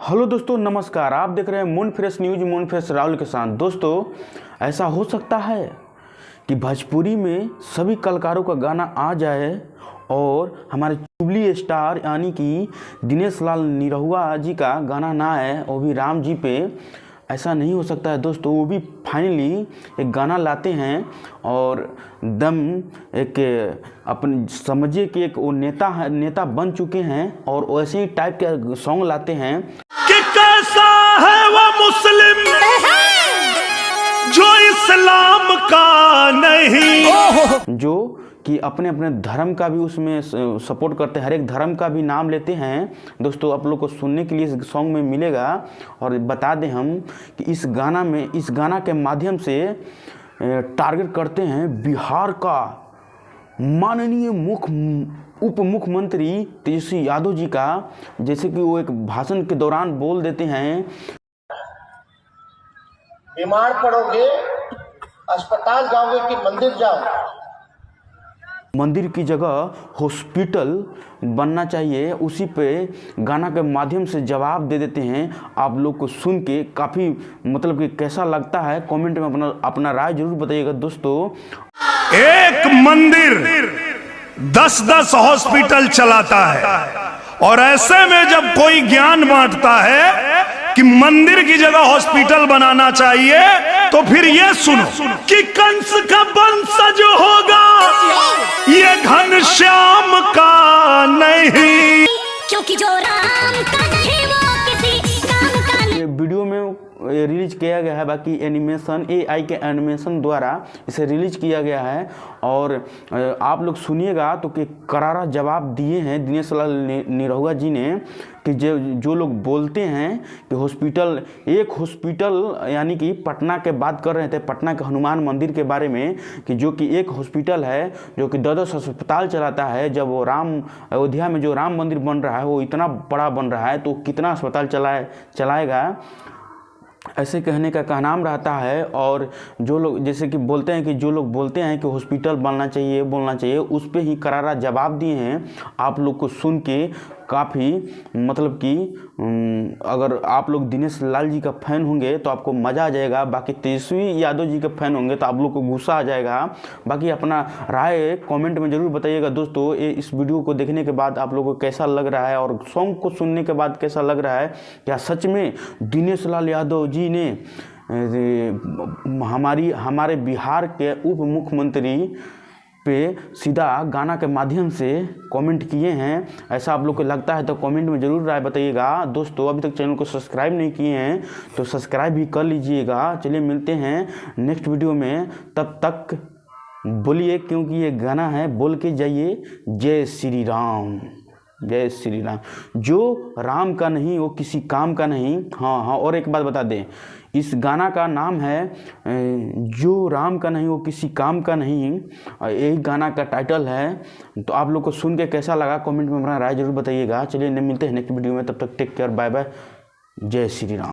Hello दोस्तों, नमस्कार। आप देख रहे हैं moon fresh news, moon fresh Rahul के साथ। दोस्तों, ऐसा हो सकता है कि भोजपुरी में सभी कलाकारों का गाना आ जाए और हमारे जुबली स्टार यानी कि दिनेश लाल निरहुआ जी का गाना ना आए, वो भी राम जी पे। ऐसा नहीं हो सकता है दोस्तों। वो भी फाइनली एक गाना लाते हैं और दम एक अपने समझिए कि एक वो नेता बन चुके हैं और वैसे ही टाइप के सॉन्ग लाते हैं कि कैसा है वो मुस्लिम जो इस्लाम का नहीं, जो कि अपने अपने धर्म का भी उसमें सपोर्ट करते हैं, हर एक धर्म का भी नाम लेते हैं। दोस्तों, आप लोग को सुनने के लिए इस सॉन्ग में मिलेगा। और बता दें हम कि इस गाना के माध्यम से टारगेट करते हैं बिहार का माननीय उप मुख्यमंत्री तेजस्वी यादव जी का। जैसे कि वो एक भाषण के दौरान बोल देते हैं, बीमार पड़ोगे अस्पताल जाओगे कि मंदिर जाओगे? मंदिर की जगह हॉस्पिटल बनना चाहिए। उसी पे गाना के माध्यम से जवाब दे देते हैं। आप लोग को सुन के काफ़ी मतलब कि कैसा लगता है, कमेंट में अपना राय जरूर बताइएगा। दोस्तों, एक मंदिर 10-10 हॉस्पिटल चलाता है और ऐसे में जब कोई ज्ञान बांटता है कि मंदिर की जगह हॉस्पिटल बनाना चाहिए, तो फिर ये सुनो कि कंस का वंशज होगा ये घनश्याम का नहीं, क्योंकि जो राम का नहीं वो किसी काम का नहीं। वीडियो में रिलीज किया गया है, बाकी एनिमेशन AI के एनिमेशन द्वारा इसे रिलीज किया गया है। और आप लोग सुनिएगा तो कि करारा जवाब दिए हैं दिनेश लाल निरहुआ जी ने कि जो लोग बोलते हैं कि एक हॉस्पिटल यानी कि पटना के बात कर रहे थे, पटना के हनुमान मंदिर के बारे में, कि जो कि एक हॉस्पिटल है जो कि 10-10 अस्पताल चलाता है। जब वो अयोध्या में जो राम मंदिर बन रहा है वो इतना बड़ा बन रहा है तो कितना अस्पताल चलाएगा, ऐसे कहने का कहनाम रहता है। और जो लोग जैसे कि बोलते हैं कि हॉस्पिटल बोलना चाहिए, उस पे ही करारा जवाब दिए हैं। आप लोग को सुन के काफ़ी मतलब कि अगर आप लोग दिनेश लाल जी का फ़ैन होंगे तो आपको मज़ा आ जाएगा, बाकी तेजस्वी यादव जी के फ़ैन होंगे तो आप लोग को गुस्सा आ जाएगा। बाकी अपना राय कमेंट में ज़रूर बताइएगा। दोस्तों, इस वीडियो को देखने के बाद आप लोगों को कैसा लग रहा है और सॉन्ग को सुनने के बाद कैसा लग रहा है? क्या सच में दिनेश लाल यादव जी ने हमारे बिहार के उप मुख्यमंत्री पे सीधा गाना के माध्यम से कमेंट किए हैं? ऐसा आप लोग को लगता है तो कमेंट में ज़रूर राय बताइएगा। दोस्तों, अभी तक चैनल को सब्सक्राइब नहीं किए हैं तो सब्सक्राइब भी कर लीजिएगा। चलिए मिलते हैं नेक्स्ट वीडियो में, तब तक बोलिए, क्योंकि ये गाना है, बोल के जाइए जय श्री राम, जय श्री राम। जो राम का नहीं वो किसी काम का नहीं। हाँ, और एक बात बता दें, इस गाना का नाम है जो राम का नहीं वो किसी काम का नहीं। यही गाना का टाइटल है। तो आप लोग को सुन के कैसा लगा कमेंट में अपना राय जरूर बताइएगा। चलिए मिलते हैं नेक्स्ट वीडियो में, तब तक टेक केयर, बाय बाय, जय श्री राम।